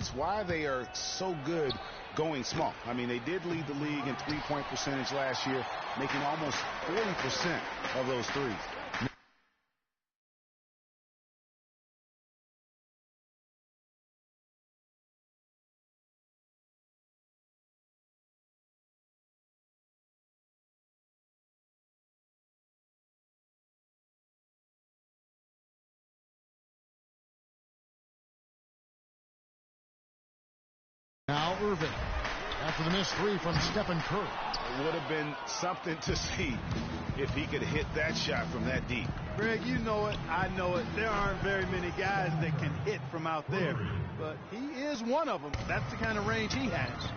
it's why they are so good going small. I mean, they did lead the league in three-point percentage last year, making almost 40% of those threes. Now Irving, after the missed three from Stephen Curry. It would have been something to see if he could hit that shot from that deep. Greg, you know it, I know it. There aren't very many guys that can hit from out there, but he is one of them. That's the kind of range he has.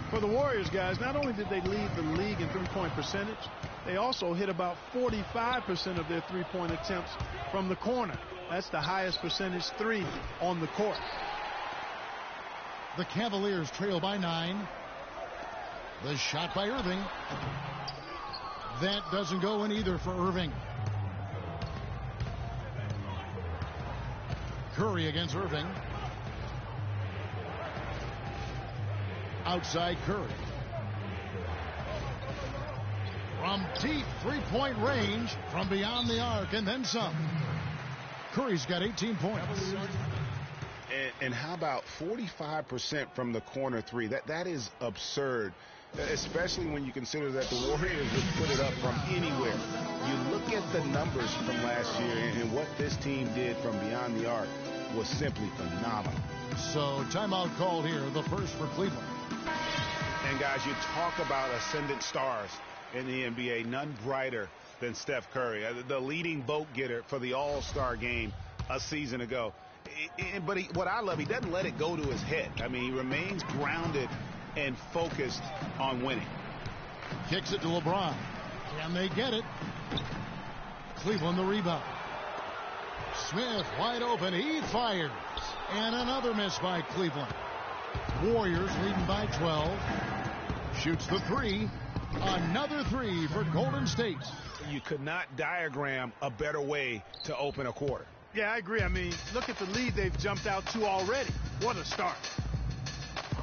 For the Warriors, guys, not only did they lead the league in three-point percentage, they also hit about 45% of their three-point attempts from the corner. That's the highest percentage three on the court. The Cavaliers trail by 9. The shot by Irving. That doesn't go in either for Irving. Curry against Irving. Outside Curry. From deep three-point range, from beyond the arc, and then some. Curry's got 18 points. And how about 45% from the corner three? That is absurd, especially when you consider that the Warriors would put it up from anywhere. You look at the numbers from last year, and what this team did from beyond the arc was simply phenomenal. So timeout called here, the first for Cleveland. And guys, you talk about ascendant stars in the NBA, none brighter than Steph Curry, the leading vote getter for the All-Star game a season ago. But what I love, he doesn't let it go to his head. I mean, he remains grounded and focused on winning. Kicks it to LeBron. Can they get it? Cleveland the rebound. Smith wide open. He fires. And another miss by Cleveland. Warriors leading by 12. Shoots the three. Another three for Golden State. You could not diagram a better way to open a quarter. Yeah, I agree. I mean, look at the lead they've jumped out to already. What a start.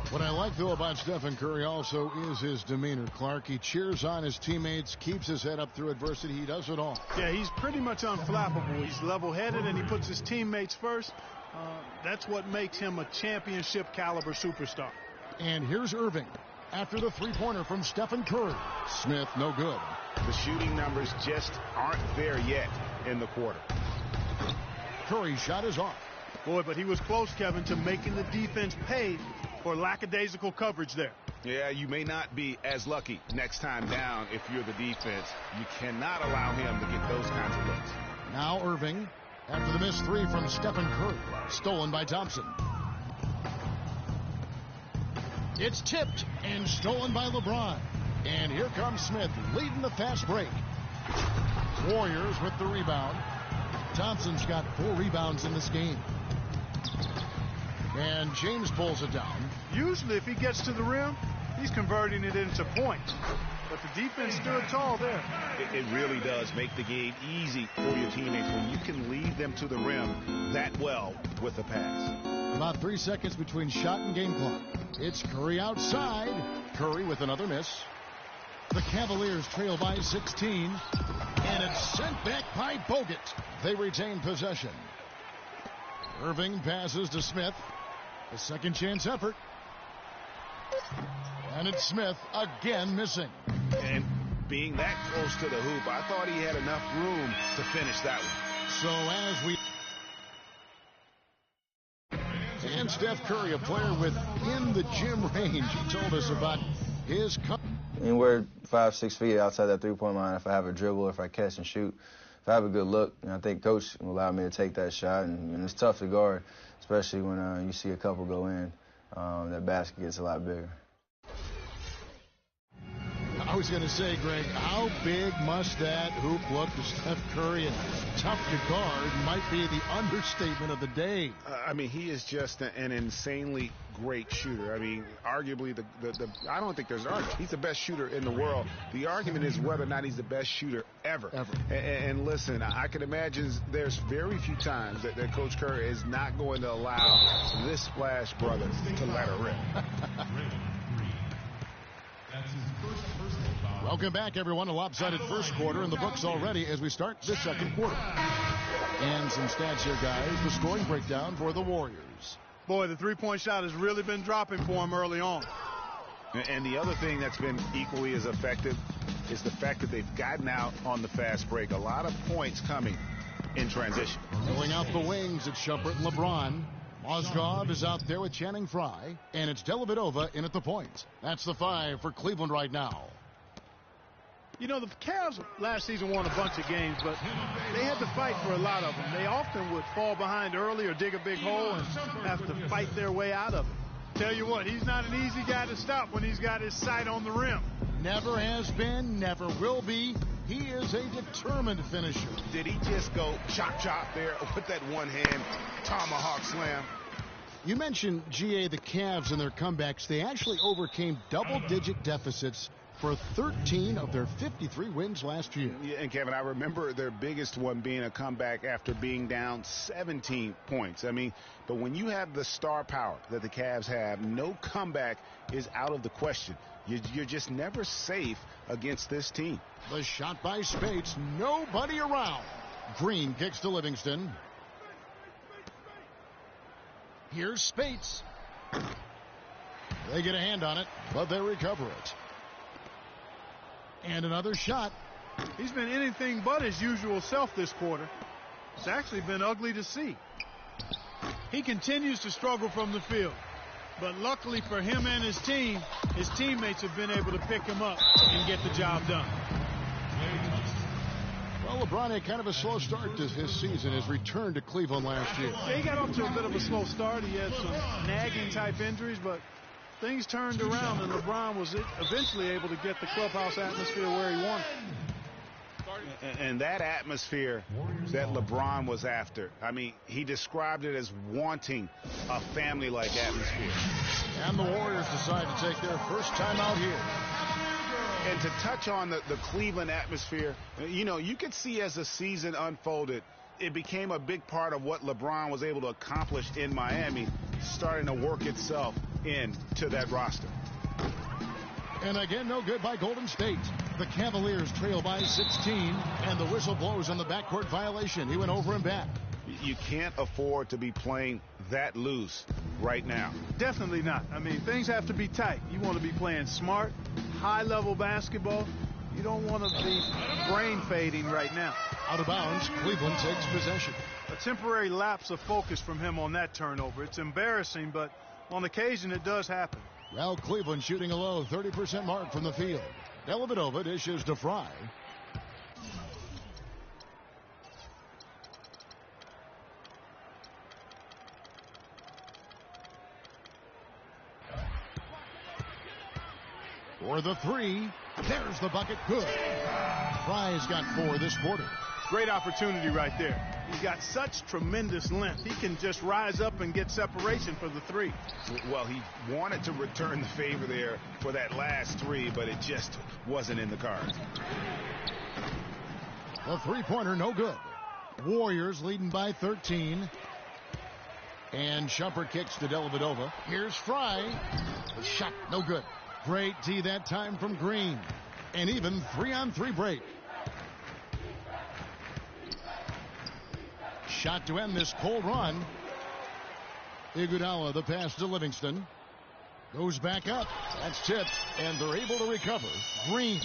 What I like, though, about Stephen Curry also is his demeanor, Clark. He cheers on his teammates, keeps his head up through adversity. He does it all. Yeah, he's pretty much unflappable. He's level-headed, and he puts his teammates first. That's what makes him a championship-caliber superstar. And here's Irving after the three-pointer from Stephen Curry. Smith, no good. The shooting numbers just aren't there yet in the quarter. Curry's shot is off. Boy, but he was close, Kevin, to making the defense pay for lackadaisical coverage there. Yeah, you may not be as lucky next time down if you're the defense. You cannot allow him to get those kinds of looks. Now Irving after the missed three from Stephen Curry. Stolen by Thompson. It's tipped and stolen by LeBron. And here comes Smith leading the fast break. Warriors with the rebound. Thompson's got 4 rebounds in this game. And James pulls it down. Usually if he gets to the rim, he's converting it into points. But the defense stood tall there. It really does make the game easy for your teammates when you can lead them to the rim that well with the pass. About 3 seconds between shot and game clock. It's Curry outside. Curry with another miss. The Cavaliers trail by 16. And it's sent back by Bogut. They retain possession. Irving passes to Smith. A second chance effort. And it's Smith again missing. And being that close to the hoop, I thought he had enough room to finish that one. So as we... And Steph Curry, a player within the gym range, he told us about his... Anywhere 5-6 feet outside that three-point line, if I have a dribble, if I catch and shoot, if I have a good look, I think Coach will allow me to take that shot. And it's tough to guard, especially when you see a couple go in. That basket gets a lot bigger. I was going to say, Greg, how big must that hoop look to Steph Curry? And tough to guard might be the understatement of the day. I mean, he is just an insanely great shooter. I mean, arguably, I don't think there's an argument. He's the best shooter in the world. The argument is whether or not he's the best shooter ever. And listen, I can imagine there's very few times that Coach Curry is not going to allow this Splash brother to let her rip. Welcome back, everyone. A lopsided first quarter in the books already as we start the second quarter. And some stats here, guys. The scoring breakdown for the Warriors. Boy, the three-point shot has really been dropping for him early on. And the other thing that's been equally as effective is the fact that they've gotten out on the fast break. A lot of points coming in transition. Going out the wings, it's Shumpert and LeBron. Mozgov is out there with Channing Frye. And it's Dellavedova in at the point. That's the 5 for Cleveland right now. You know, the Cavs last season won a bunch of games, but they had to fight for a lot of them. They often would fall behind early or dig a big hole and have to fight their way out of it. Tell you what, he's not an easy guy to stop when he's got his sight on the rim. Never has been, never will be. He is a determined finisher. Did he just go chop there with that one-hand tomahawk slam? You mentioned, GA, the Cavs and their comebacks. They actually overcame double-digit deficits for 13 of their 53 wins last year. Yeah, and Kevin, I remember their biggest one being a comeback after being down 17 points. I mean, but when you have the star power that the Cavs have, no comeback is out of the question. You're just never safe against this team. The shot by Speights, nobody around. Green kicks to Livingston. Here's Speights. They get a hand on it, but they recover it. And another shot. He's been anything but his usual self this quarter. It's actually been ugly to see. He continues to struggle from the field. But luckily for him and his team, his teammates have been able to pick him up and get the job done. Well, LeBron had kind of a slow start to his season, his return to Cleveland last year. Yeah, he got off to a bit of a slow start. He had some nagging type injuries, but things turned around, and LeBron was eventually able to get the clubhouse atmosphere where he wanted. And that atmosphere that LeBron was after, I mean, he described it as wanting a family-like atmosphere. And the Warriors decide to take their first time out here. And to touch on the Cleveland atmosphere, you know, you could see as the season unfolded, it became a big part of what LeBron was able to accomplish in Miami, starting to work itself into that roster. And again, no good by Golden State. The Cavaliers trail by 16, and the whistle blows on the backcourt violation. He went over and back. You can't afford to be playing that loose right now. Definitely not. I mean, things have to be tight. You want to be playing smart, high-level basketball. You don't want to be brain fading right now. Out of bounds, Cleveland takes possession. A temporary lapse of focus from him on that turnover. It's embarrassing, but on occasion it does happen. Well, Cleveland shooting a low 30% mark from the field. Dellavedova dishes to Frye. For the three, there's the bucket, good. Frye's got 4 this quarter. Great opportunity right there. He's got such tremendous length. He can just rise up and get separation for the 3. Well, he wanted to return the favor there for that last 3, but it just wasn't in the cards. The three-pointer, no good. Warriors leading by 13. And Shumpert kicks to Dellavedova. Here's Frye. The shot, no good. Great D that time from Green. And even 3-on-3 break. Shot to end this cold run. Iguodala, the pass to Livingston. Goes back up. That's tipped, and they're able to recover. Green.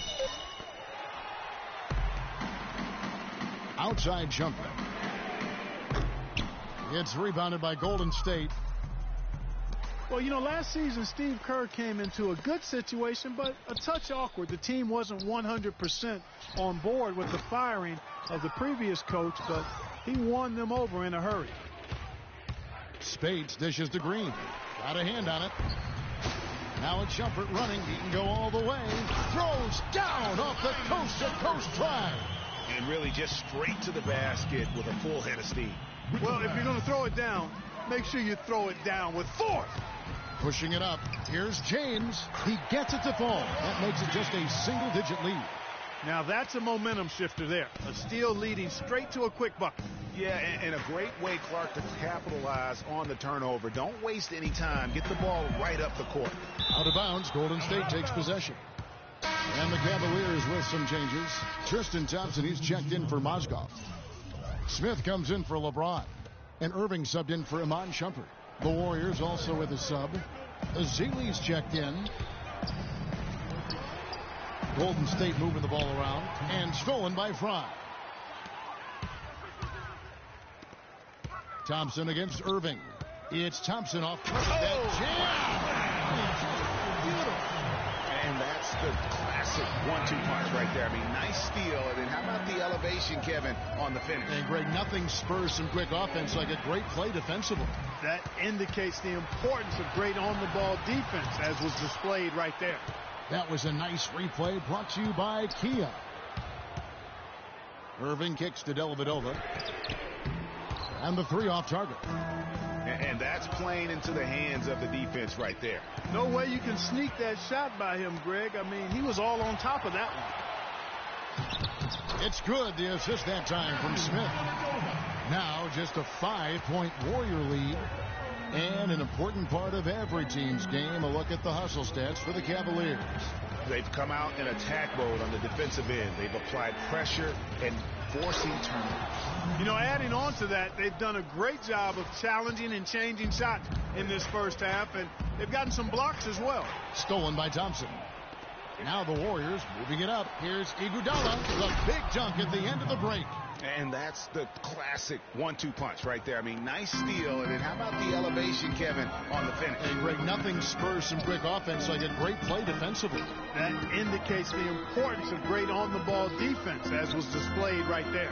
Outside jumper. It's rebounded by Golden State. Well, you know, last season Steve Kerr came into a good situation, but a touch awkward. The team wasn't 100% on board with the firing of the previous coach, but he won them over in a hurry. Speights dishes to Green. Got a hand on it. Now it's Shumpert running. He can go all the way. Throws down off the coast-to-coast drive. And really just straight to the basket with a full head of steam. Well, if you're going to throw it down, make sure you throw it down with force. Pushing it up. Here's James. He gets it to fall. That makes it just a single-digit lead. Now that's a momentum shifter there. A steal leading straight to a quick bucket. Yeah, and a great way, Clark, to capitalize on the turnover. Don't waste any time. Get the ball right up the court. Out of bounds, Golden State takes possession. And the Cavaliers with some changes. Tristan Thompson, he's checked in for Mozgov. Smith comes in for LeBron. And Irving subbed in for Iman Shumpert. The Warriors also with a sub. Azili's checked in. Golden State moving the ball around. And stolen by Fry. Thompson against Irving. It's Thompson off that jam. Beautiful. And that's the classic 1-2 punch right there. I mean, nice steal. And then how about the elevation, Kevin, on the finish? And Greg, nothing spurs some quick offense like a great play defensively. That indicates the importance of great on-the-ball defense, as was displayed right there. That was a nice replay brought to you by Kia. Irving kicks to Dellavedova. And the three off target. And that's playing into the hands of the defense right there. No way you can sneak that shot by him, Greg. I mean, he was all on top of that one. It's good. The assist that time from Smith. Now just a 5-point Warrior lead. And an important part of every team's game, a look at the hustle stats for the Cavaliers. They've come out in attack mode on the defensive end. They've applied pressure and forcing turnovers. You know, adding on to that, they've done a great job of challenging and changing shots in this first half, and they've gotten some blocks as well. Stolen by Thompson. Now the Warriors moving it up. Here's Iguodala, the big dunk at the end of the break. And that's the classic 1-2 punch right there. I mean, nice steal. And then how about the elevation, Kevin, on the finish? And Greg, nothing spurs some quick offense like a great play defensively. That indicates the importance of great on-the-ball defense, as was displayed right there.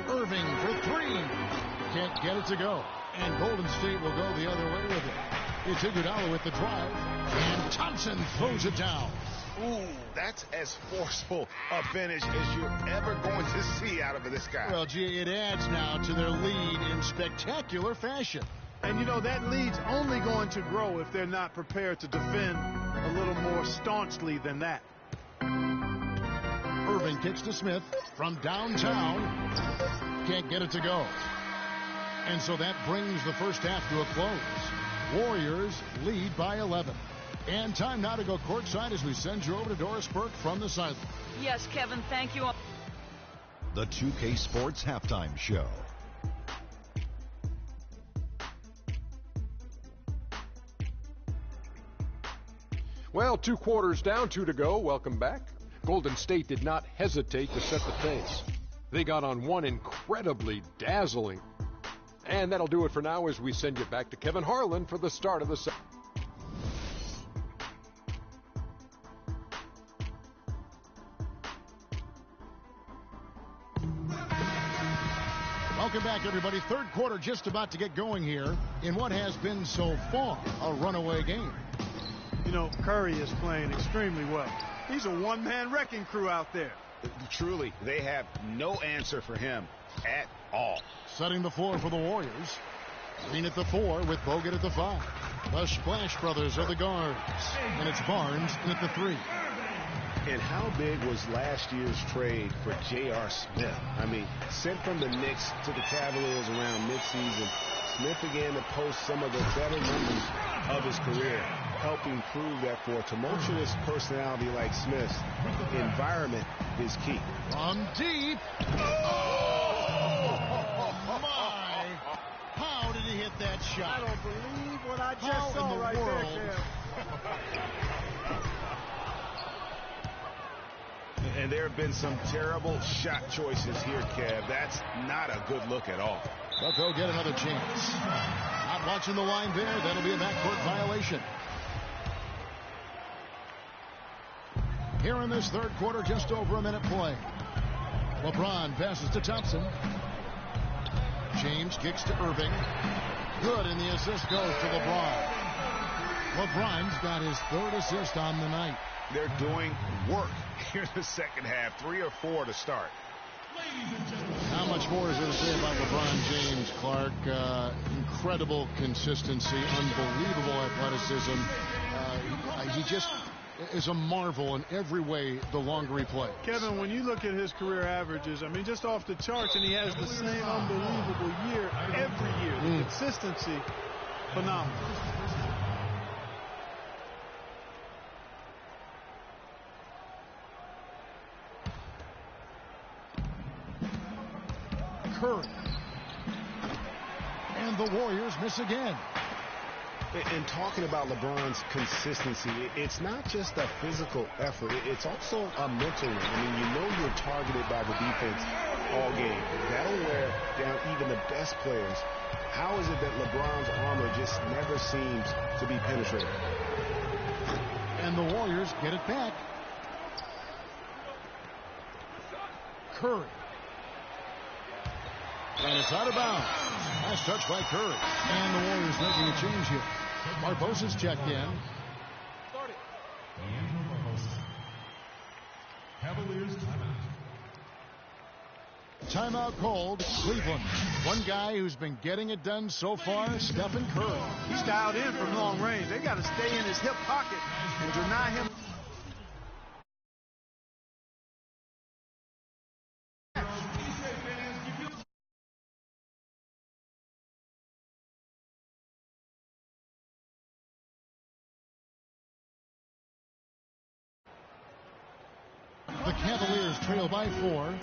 Irving for three. Can't get it to go. And Golden State will go the other way with it. It's Iguodala with the drive. And Thompson throws it down. Ooh, that's as forceful a finish as you're ever going to see out of this guy. Well, gee, it adds now to their lead in spectacular fashion. And, you know, that lead's only going to grow if they're not prepared to defend a little more staunchly than that. Irving kicks to Smith from downtown. Can't get it to go. And so that brings the first half to a close. Warriors lead by 11. And time now to go courtside as we send you over to Doris Burke from the sideline. Yes, Kevin, thank you. The 2K Sports Halftime Show. Well, 2 quarters down, 2 to go. Welcome back. Golden State did not hesitate to set the pace. They got on one incredibly dazzling. And that'll do it for now as we send you back to Kevin Harlan for the start of the second. Welcome back, everybody. Third quarter just about to get going here in what has been so far a runaway game. You know, Curry is playing extremely well. He's a one-man wrecking crew out there. Truly, they have no answer for him at all. Setting the floor for the Warriors. Green at the 4 with Bogut at the 5. The Splash Brothers are the guards. And it's Barnes in at the 3. And how big was last year's trade for J.R. Smith? I mean, sent from the Knicks to the Cavaliers around midseason, Smith began to post some of the better numbers of his career, helping prove that for a tumultuous personality like Smith's, environment is key. From deep. Oh, my. How did he hit that shot? I don't believe what I just saw right there. And there have been some terrible shot choices here, Kev. That's not a good look at all. They'll go get another chance. Not watching the line there. That'll be a backcourt violation. Here in this third quarter, just over a minute play. LeBron passes to Thompson. James kicks to Irving. Good, and the assist goes to LeBron. LeBron's got his 3rd assist on the night. They're doing work here in the second half. 3 or 4 to start. How much more is there to say about LeBron James, Clark? Incredible consistency, unbelievable athleticism. He just is a marvel in every way the longer he plays. Kevin, when you look at his career averages, I mean, just off the charts, and he has the same unbelievable year every year. The consistency, phenomenal. Curry. And the Warriors miss again. And talking about LeBron's consistency, it's not just a physical effort. It's also a mental one. I mean, you know you're targeted by the defense all game. That'll wear down even the best players. How is it that LeBron's armor just never seems to be penetrated? And the Warriors get it back. Curry. And it's out of bounds. Last touch by Curry. And the Warriors making a change here. Barbosa's checked in. Cavaliers timeout. Timeout called. Cleveland. One guy who's been getting it done so far, Stephen Curry. He's dialed in from long range. They got to stay in his hip pocket and deny him. The Cavaliers trail by 4.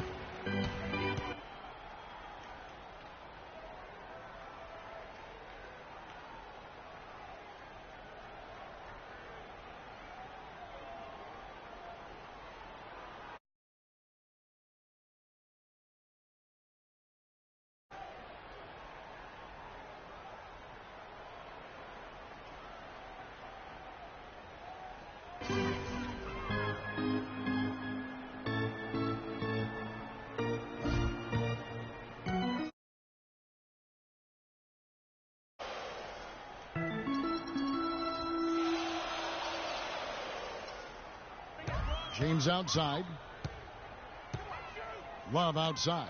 James outside. Love outside.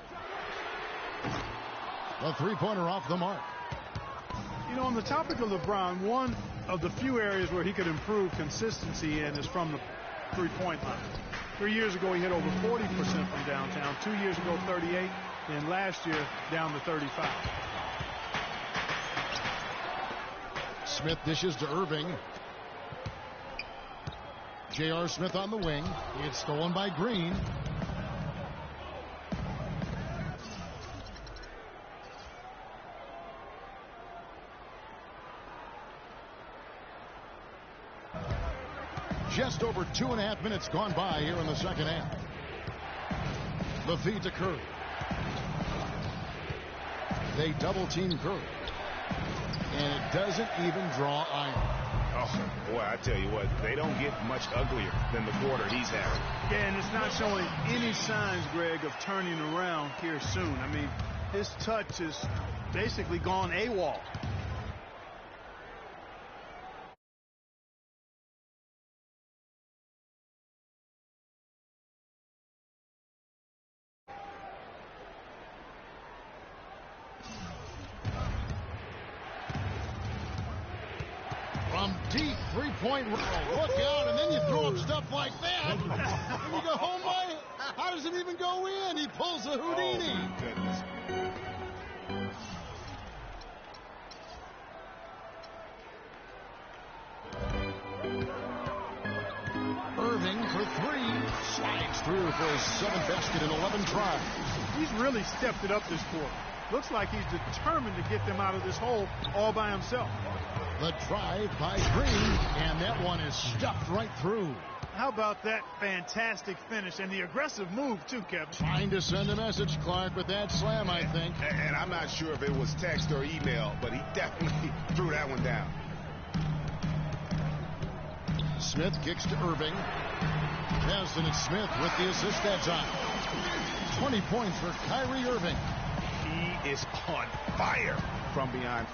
The three-pointer off the mark. You know, on the topic of LeBron, one of the few areas where he could improve consistency in is from the three-point line. 3 years ago, he hit over 40% from downtown. 2 years ago, 38. And last year, down to 35. Smith dishes to Irving. J.R. Smith on the wing. It's stolen by Green. Just over 2.5 minutes gone by here in the second half. The feed to Curry. They double team Curry. And it doesn't even draw iron. Oh, boy, I tell you what, they don't get much uglier than the quarter he's having. Yeah, and it's not showing any signs, Greg, of turning around here soon. I mean, his touch is basically gone AWOL. From deep three-point row. Look out, and then you throw up stuff like that. And you go, oh my, how does it even go in? He pulls a Houdini. Oh, my goodness. Irving for 3. Slides through for his 7th basket in 11 tries. He's really stepped it up this quarter. Looks like he's determined to get them out of this hole all by himself. The drive by Green, and that one is stuffed right through. How about that fantastic finish and the aggressive move, too, Kevin? Trying to send a message, Clark, with that slam, I think. And I'm not sure if it was text or email, but he definitely threw that one down. Smith kicks to Irving. Destin and Smith with the assist that time. 20 points for Kyrie Irving. He is on fire from behind.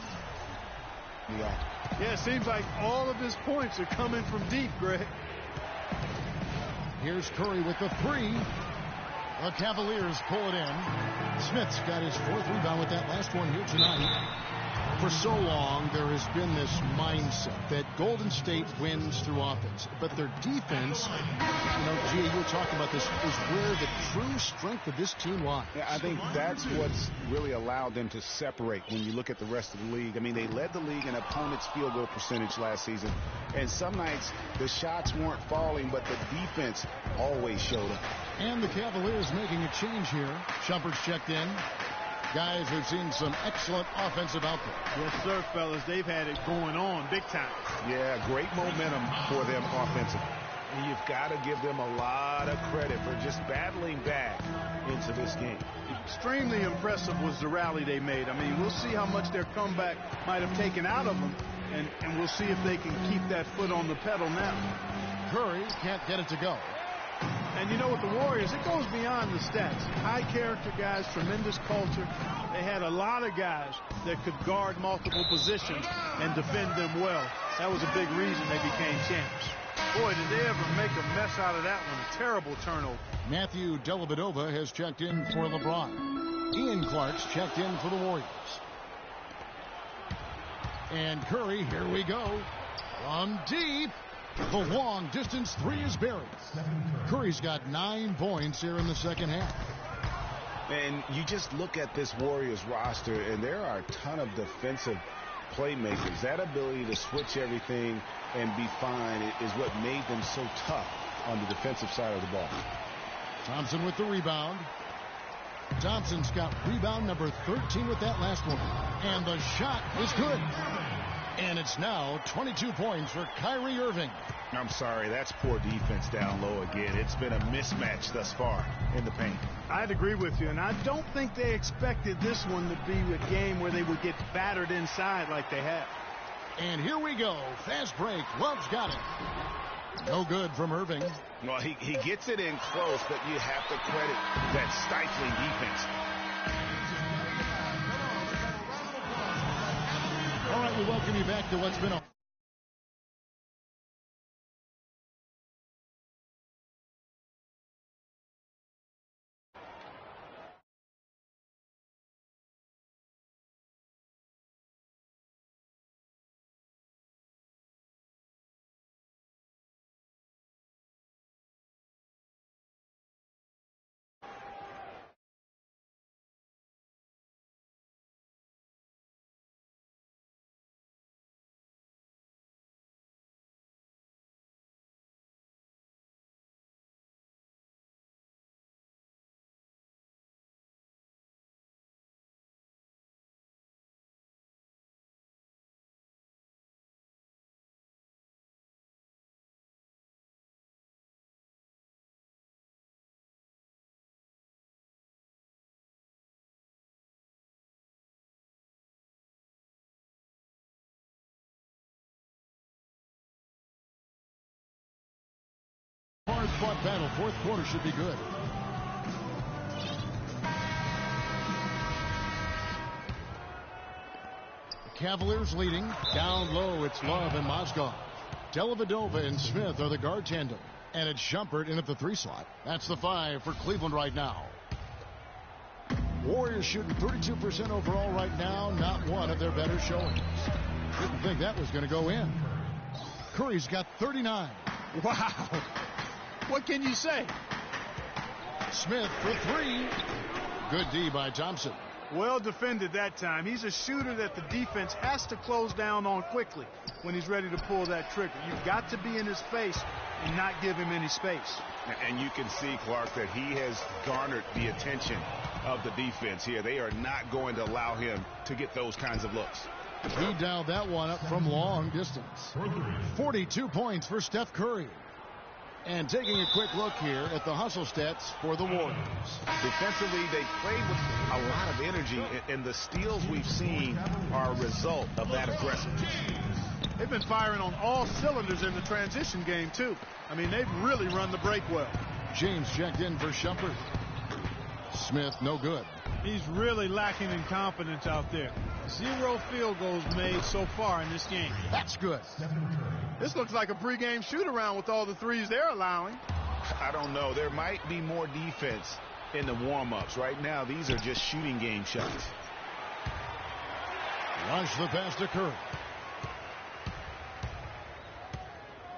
the offense. Yeah, it seems like all of his points are coming from deep, Greg. Here's Curry with the three. The Cavaliers pull it in. Smith's got his 4th rebound with that last one here tonight. For so long, there has been this mindset that Golden State wins through offense, but their defense, Gia, you were talking about this, is where the true strength of this team lies. Yeah, I think that's what's really allowed them to separate when you look at the rest of the league. I mean, they led the league in opponents' field goal percentage last season, and some nights the shots weren't falling, but the defense always showed up. And the Cavaliers making a change here. Shumpert's checked in. Guys have seen some excellent offensive output. Yes, sir, fellas. They've had it going on big time. Yeah, great momentum for them offensively. And you've got to give them a lot of credit for just battling back into this game. Extremely impressive was the rally they made. I mean, we'll see how much their comeback might have taken out of them, and we'll see if they can keep that foot on the pedal now. Curry can't get it to go. And you know, with the Warriors, it goes beyond the stats. High character guys, tremendous culture. They had a lot of guys that could guard multiple positions and defend them well. That was a big reason they became champs. Boy, did they ever make a mess out of that one. A terrible turnover. Matthew Dellavedova has checked in for LeBron. Ian Clark's checked in for the Warriors. And Curry, here we go. From deep. The long distance three is buried. Curry's got 9 points here in the second half. And you just look at this Warriors roster, and there are a ton of defensive playmakers. That ability to switch everything and be fine is what made them so tough on the defensive side of the ball. Thompson with the rebound. Thompson's got rebound number 13 with that last one. And the shot is good. And it's now 22 points for Kyrie Irving. I'm sorry, that's poor defense down low again. It's been a mismatch thus far in the paint. I'd agree with you, and I don't think they expected this one to be a game where they would get battered inside like they have. And here we go. Fast break. Love's got it. No good from Irving. Well, he gets it in close, but you have to credit that stifling defense. All right, we welcome you back to what's been a hard-fought battle. Fourth quarter should be good. The Cavaliers leading. Down low, it's Love and Mozgov. Dellavedova and Smith are the guard tandem. And it's Shumpert in at the 3 slot. That's the 5 for Cleveland right now. Warriors shooting 32% overall right now. Not one of their better showings. Didn't think that was going to go in. Curry's got 39. Wow. What can you say? Smith for 3. Good D by Thompson. Well defended that time. He's a shooter that the defense has to close down on quickly when he's ready to pull that trigger. You've got to be in his face and not give him any space. And you can see, Clark, that he has garnered the attention of the defense here. They are not going to allow him to get those kinds of looks. He dialed that one up from long distance. 42 points for Steph Curry. And taking a quick look here at the hustle stats for the Warriors. Defensively, they played with a lot of energy, and the steals we've seen are a result of that aggressiveness. They've been firing on all cylinders in the transition game, too. I mean, they've really run the break well. James checked in for Shumpert. Smith, no good. He's really lacking in confidence out there. 0 field goals made so far in this game. That's good. This looks like a pregame shoot-around with all the threes they're allowing. I don't know. There might be more defense in the warm-ups. Right now, these are just shooting game shots. Rush the pass to Curry.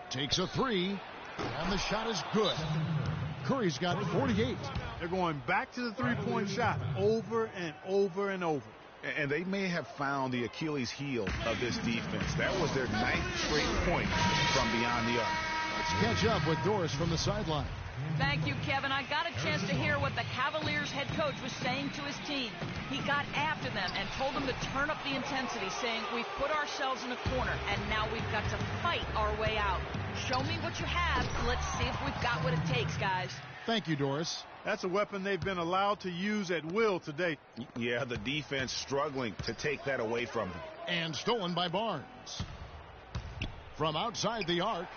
Takes a three, and the shot is good. Curry's got 48. They're going back to the three-point shot over and over and over. And they may have found the Achilles heel of this defense. That was their 9th straight point from beyond the arc. Let's catch up with Doris from the sideline. Thank you, Kevin. I got a chance to hear what the Cavaliers head coach was saying to his team. He got after them and told them to turn up the intensity, saying, we've put ourselves in a corner, and now we've got to fight our way out. Show me what you have. Let's see if we've got what it takes, guys. Thank you, Doris. That's a weapon they've been allowed to use at will today. Yeah, the defense struggling to take that away from them. And stolen by Barnes. From outside the arc,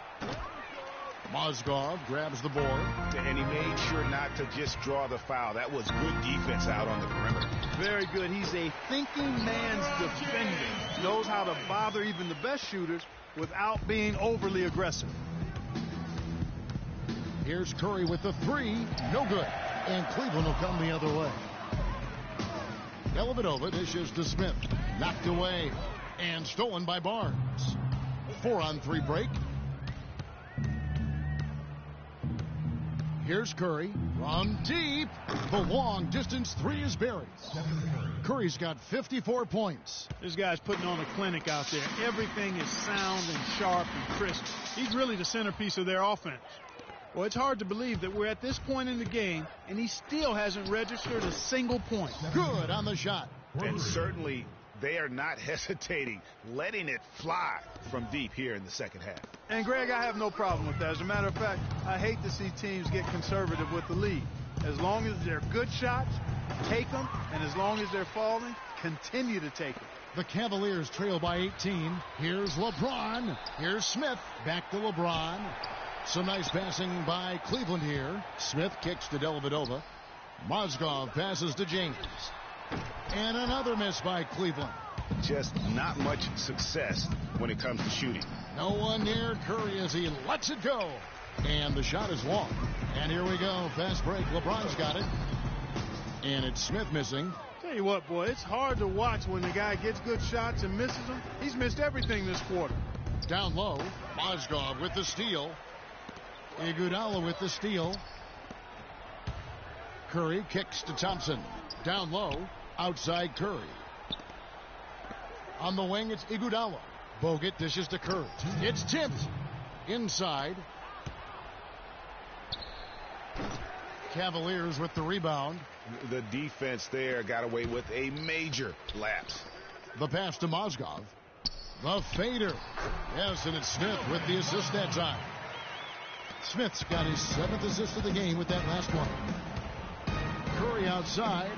Mozgov grabs the board. And he made sure not to just draw the foul. That was good defense out on the perimeter. Very good. He's a thinking man's defender. Knows how to bother even the best shooters without being overly aggressive. Here's Curry with the three. No good. And Cleveland will come the other way. Dellavedova dishes to Smith. Knocked away. And stolen by Barnes. 4-on-3 break. Here's Curry. From deep. The long distance three is buried. Curry's got 54 points. This guy's putting on a clinic out there. Everything is sound and sharp and crisp. He's really the centerpiece of their offense. Well, it's hard to believe that we're at this point in the game, and he still hasn't registered a single point. Good on the shot. And certainly they are not hesitating, letting it fly from deep here in the second half. And, Greg, I have no problem with that. As a matter of fact, I hate to see teams get conservative with the lead. As long as they're good shots, take them, and as long as they're falling, continue to take them. The Cavaliers trail by 18. Here's LeBron. Here's Smith. Back to LeBron. Some nice passing by Cleveland here. Smith kicks to Dellavedova. Mozgov passes to James. And another miss by Cleveland. Just not much success when it comes to shooting. No one near Curry as he lets it go. And the shot is long. And here we go. Fast break. LeBron's got it. And it's Smith missing. Tell you what, boy, it's hard to watch when the guy gets good shots and misses them. He's missed everything this quarter. Down low. Mozgov with the steal. Iguodala with the steal. Curry kicks to Thompson. Down low. Outside Curry. On the wing, it's Iguodala. Bogut dishes to Curry. It's tipped. Inside. Cavaliers with the rebound. The defense there got away with a major lapse. The pass to Mozgov. The fader. Yes, and it's Smith with the assist that time. Smith's got his 7th assist of the game with that last one. Curry outside.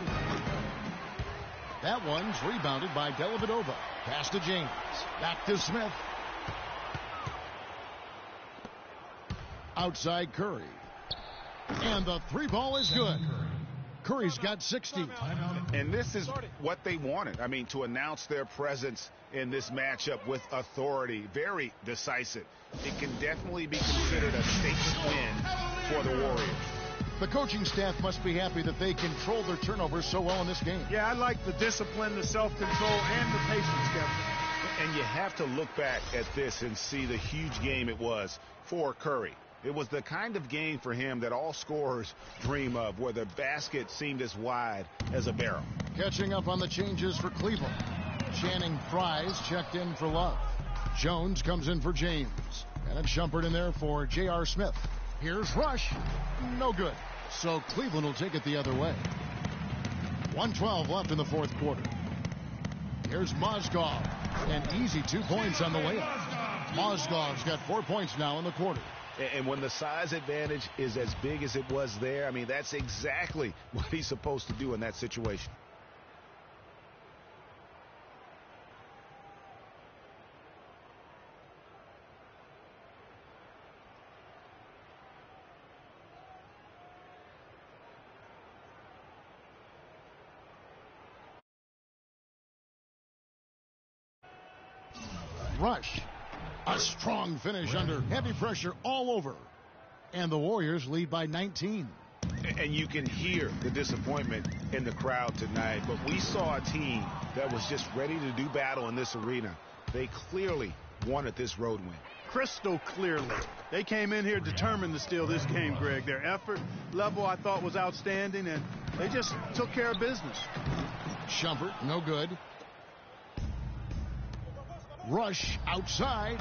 That one's rebounded by Dellavedova. Pass to James. Back to Smith. Outside Curry. And the three ball is good. Curry's got 60. And this is what they wanted. I mean, to announce their presence in this matchup with authority. Very decisive. It can definitely be considered a statement win for the Warriors. The coaching staff must be happy that they control their turnovers so well in this game. Yeah, I like the discipline, the self-control, and the patience, Kevin. And you have to look back at this and see the huge game it was for Curry. It was the kind of game for him that all scorers dream of, where the basket seemed as wide as a barrel. Catching up on the changes for Cleveland. Channing Frye's checked in for Love. Jones comes in for James. And it's Shumpert in there for J.R. Smith. Here's Rush. No good. So Cleveland will take it the other way. 1:12 left in the fourth quarter. Here's Mozgov. An easy 2 points on the way up. Mozgov's got 4 points now in the quarter. And when the size advantage is as big as it was there, I mean, that's exactly what he's supposed to do in that situation. Rush. A strong finish under heavy pressure all over. And the Warriors lead by 19. And you can hear the disappointment in the crowd tonight. But we saw a team that was just ready to do battle in this arena. They clearly wanted this road win. Crystal clearly. They came in here determined to steal this game, Greg. Their effort level, I thought, was outstanding, and they just took care of business. Shumpert, no good. Rush outside.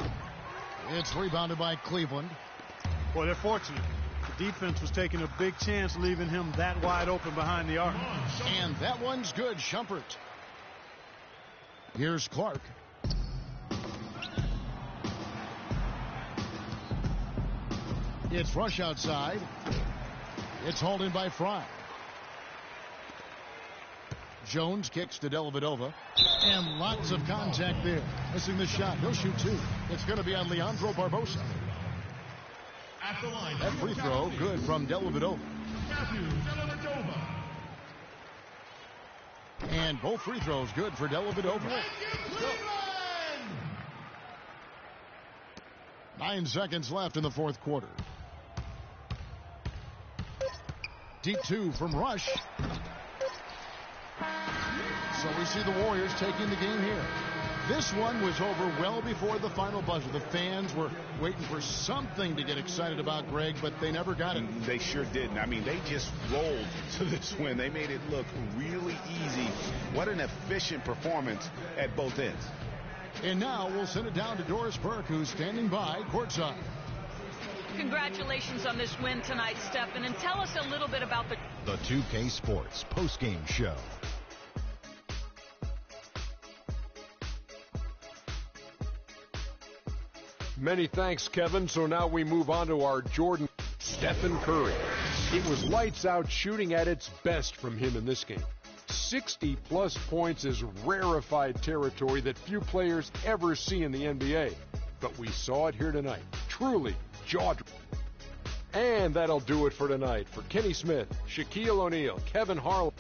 It's rebounded by Cleveland. Boy, they're fortunate. The defense was taking a big chance, leaving him that wide open behind the arc. And that one's good, Shumpert. Here's Clark. It's Rush outside. It's hauled in by Fry. Jones kicks to Dellavedova. And lots of contact there. Missing the shot. He'll shoot two. It's going to be on Leandro Barbosa. That free throw good from Dellavedova. And both free throws good for Dellavedova. 9 seconds left in the fourth quarter. Deep two from Rush. So we see the Warriors taking the game here. This one was over well before the final buzzer. The fans were waiting for something to get excited about, Greg, but they never got it. They sure didn't. I mean, they just rolled to this win. They made it look really easy. What an efficient performance at both ends. And now we'll send it down to Doris Burke, who's standing by courtside. Congratulations on this win tonight, Stephen, and tell us a little bit about the 2K Sports postgame show. Many thanks, Kevin. So now we move on to our Jordan. Stephen Curry. It was lights out shooting at its best from him in this game. 60-plus points is rarefied territory that few players ever see in the NBA. But we saw it here tonight. Truly jaw-dropping. And that'll do it for tonight. For Kenny Smith, Shaquille O'Neal, Kevin Harlan.